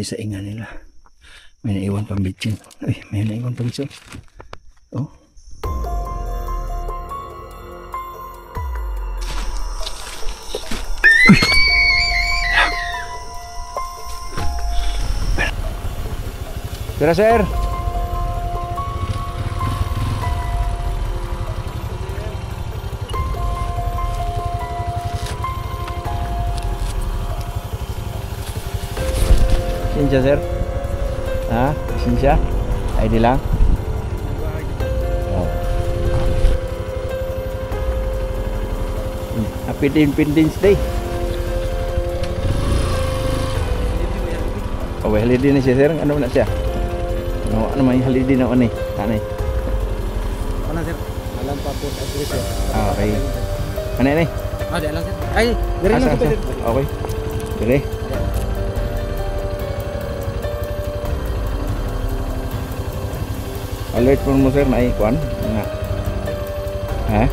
depende sa inga nila. May naiwan pang bitsin. Ay, may naiwan pang bitsin. Oh. Tira, sir. Sinsya, sir. Ha? Sinsya? ID lang? Oh. Happy Independence Day. Oh, holiday na siya, sir. Ano na siya? Ano may holiday na ano eh? Ano eh? Ano, sir? Alam pa po sa address, sir. Ah, okay. Ano yan eh? Di alam, sir. Ay, dire lang, sir. Okay. Dire. Alert mo sir na ikuan na. Ha?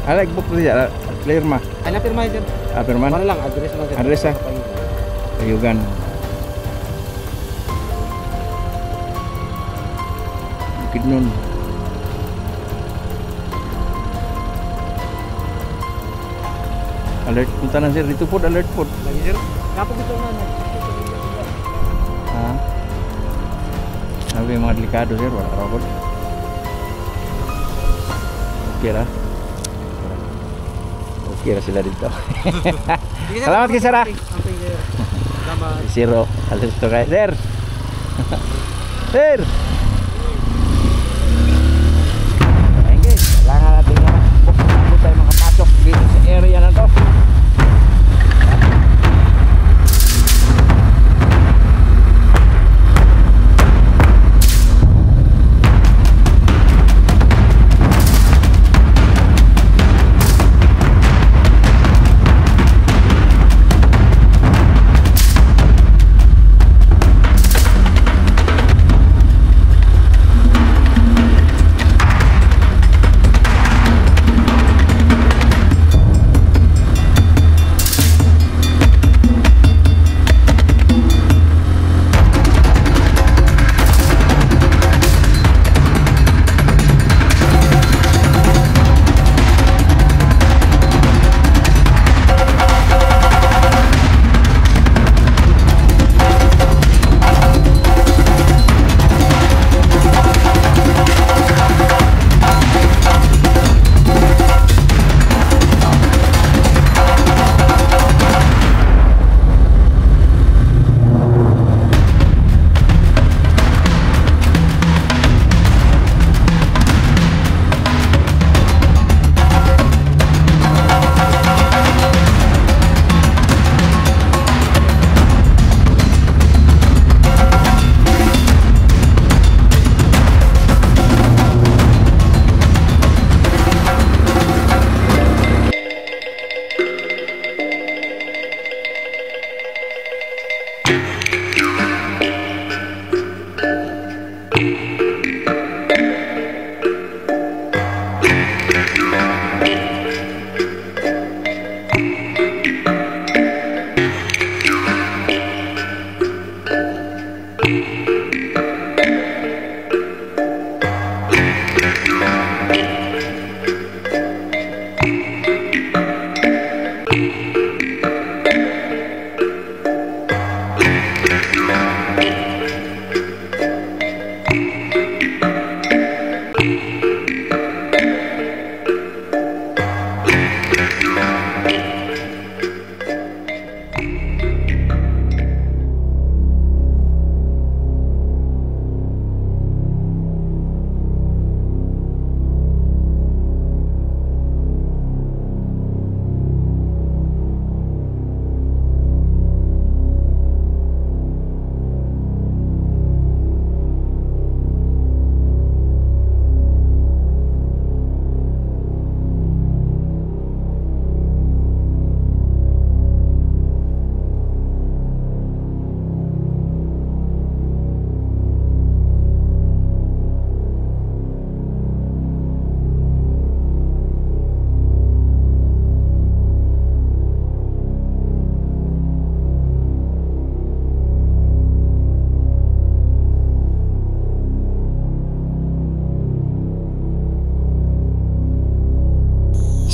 Alek book dia clear mah. Ana pirma, sir. Ah, pirman. Mana lang address lang, sir. Address ah. Ayugan. Bukid nun. Alert punta na sir dito po, alert po. Lagi, sir. Kapag ito na. Ha? Sabi mga delikado sir, wala robot. Okay lah. Okay lah sila dito. Salamat kay sir. Salamat. Zero. Alis to kay sir. Sir. Okay, kailangan natin na bago tayo makapasok dito sa area na to.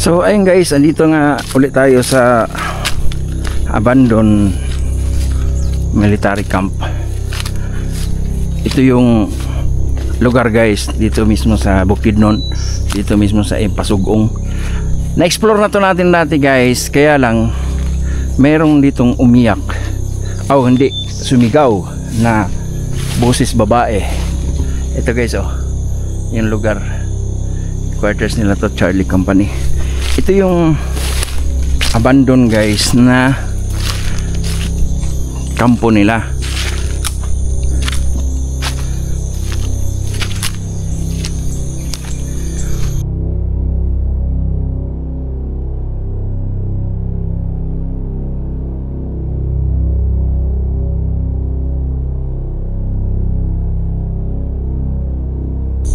So ayun guys, andito nga ulit tayo sa abandoned military camp. Ito yung lugar guys, dito mismo sa Bukidnon, dito mismo sa Pasugong. Na-explore na to natin dati guys, kaya lang merong ditong umiyak, hindi, sumigaw na boses babae. Ito guys, yung lugar, quarters nila to, Charlie Company. Ito yung abandon guys na kampo nila.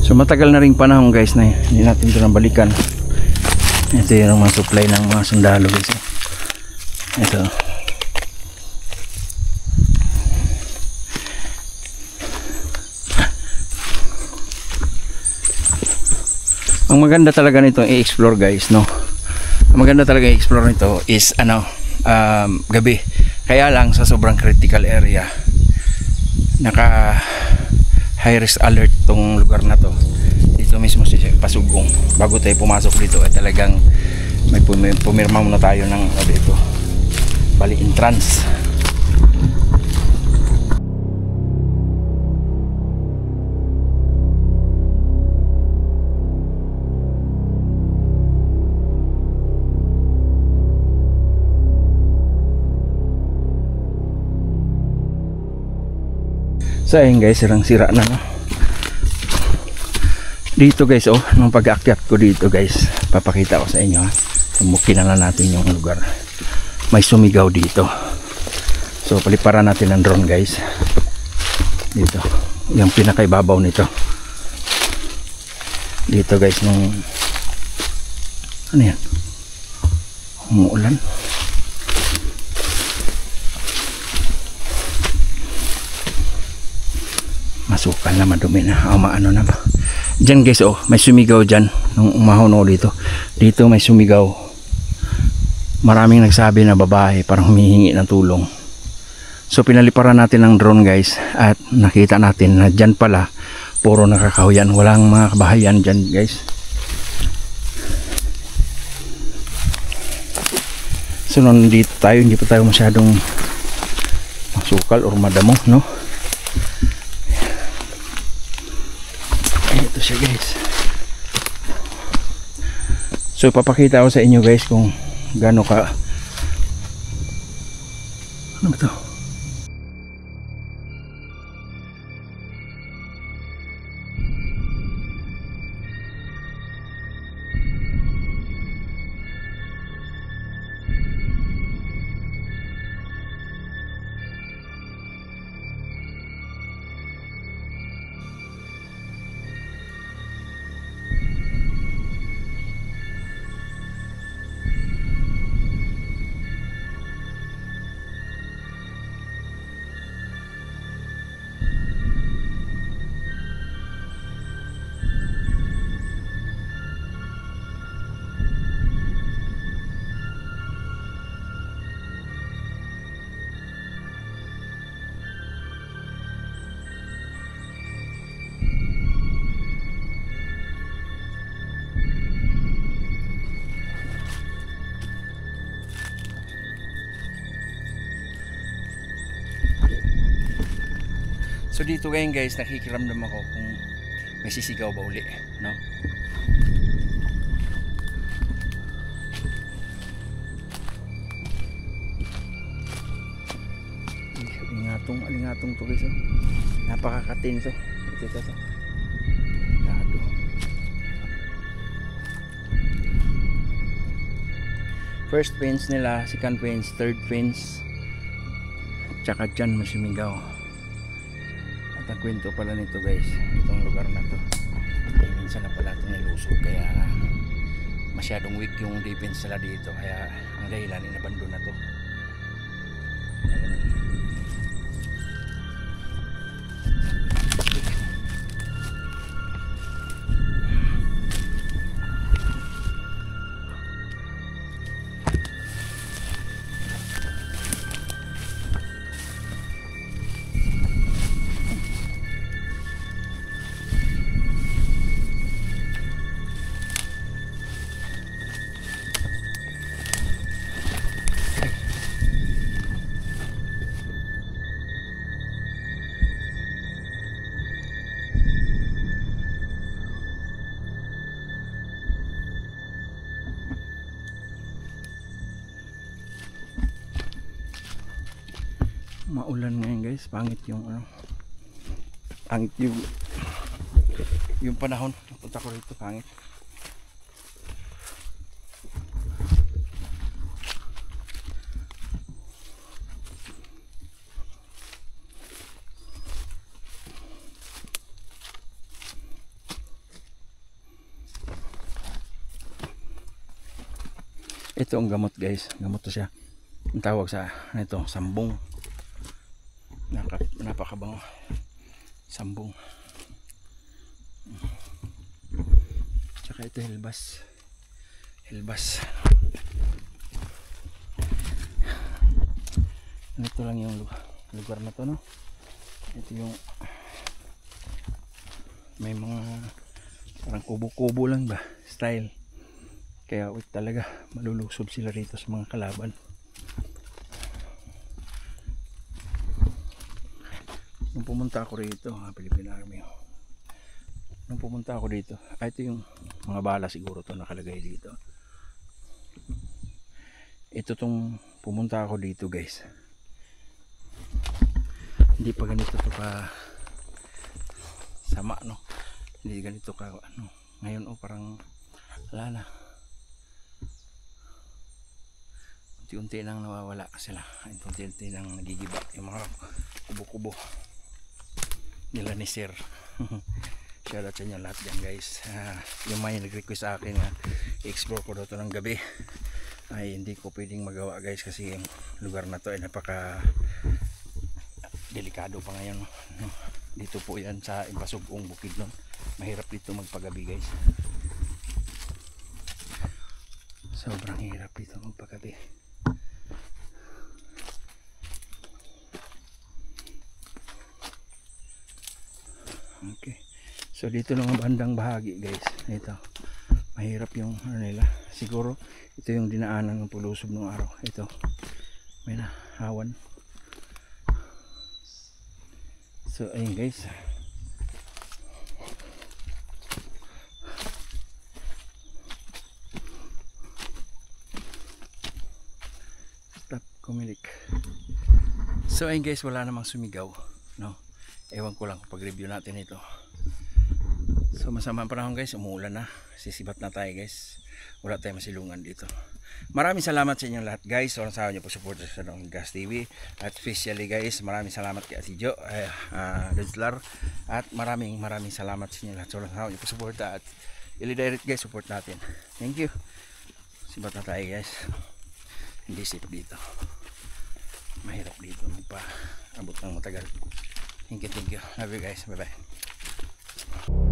So matagal na ring panahon guys na hindi natin ito nabalikan. Ito yung mga supply ng mga sundalo guys. Ito. Ang maganda talaga nito i-explore guys, no. Ang maganda talaga i-explore nito is gabi. Kaya lang sa sobrang critical area, naka high risk alert tong lugar na to. Dito mismo sa Pasugong. Bago tayo pumasok dito ay talagang may pumirma muna tayo ng dito, bali entrance. So ayun guys, sirang-sira na, no? Dito guys, nung pag-aakyat ko dito guys, papakita ko sa inyo, ha. Sumukin na natin yung lugar. May sumigaw dito. So paliparan natin ng drone guys. Dito, yung pinakaibabaw nito. Dito guys, nung ano yan? Umuulan. Masukal na, madumi na, maano na ba. Diyan guys, may sumigaw dyan nung umahon dito. Dito may sumigaw. Maraming nagsabi na babae, parang humihingi ng tulong. So pinaliparan natin ng drone guys, at nakita natin na dyan pala puro nakakahuyan, walang mga kabahayan dyan guys. So nandito tayo, hindi pa tayo masyadong masukal or madamo, no? Ito siya guys. So papakita ko sa inyo guys kung gaano ka, ano ba to? So dito ngayon guys, nakikiramdam ako kung may sisigaw ba uli, no? Alingatong to guys, napakakatinso. Ito. Lado. First fence nila, second fence, third fence, tsaka dyan masumigaw. At ang kwento pala nito guys, itong lugar na to ay minsan na pala itong nilusog, kaya masyadong weak yung defense nila dito, kaya ang dahilan inabandon na to. maulan ngayon guys, pangit yung ano, pangit yung panahon. Punta ko rito, pangit. Ito ang gamot guys, gamot to siya. Ang tawag sa ito, sambong. Napakabango. Sambong. Tsaka ito hilbas. Hilbas. Ito lang yung lugar na to, no? Ito yung may mga parang kubo-kubo lang ba style. Kaya wait talaga, malulusob sila rito sa mga kalaban. Nung pumunta ako rito, Philippine Army. Nung pumunta ako dito, ito yung mga bala siguro to nakalagay dito. Ito tong pumunta ako dito guys. Hindi pa ganito to ka sama, no? Hindi ganito ka ano. Ngayon parang wala na. Unti-unti nang nawawala sila. Unti-unti nang nagigiba yung mga kubo-kubo nila ni Sir. Shoutout sa inyo lahat dyan guys. Yung may nag-request sa akin na i-explore ko daw ito ng gabi, ay hindi ko pwedeng magawa guys, kasi yung lugar na to ay napaka delikado pa ngayon. Dito po yan sa Impasugong Bukidnon. Mahirap dito magpagabi guys. Sobrang hirap dito magpagabi. Okay. So dito ng bandang bahagi guys, ito mahirap yung ano nila. Siguro ito yung dinaanan ng pulusob ng araw. Ito may nahawan. So ayun guys, stop kumilik. So ayun guys, wala namang sumigaw, no? Ewan ko lang pag review natin ito. So masama ang panahon guys, umuulan na, sisibat na tayo guys, wala tayong masilungan dito. Maraming salamat sa inyong lahat guys. Walang sawa nyo po support sa Don Gas TV. At especially guys, maraming salamat kay Ate Jo Denslar. At maraming salamat sa inyong lahat. So walang sawa nyo po support, at ili-direct guys, support natin. Thank you. Sibat na tayo guys. Hindi safe dito, mahirap dito magpa-abot ng matagal. Thank you. Love you guys. Bye bye.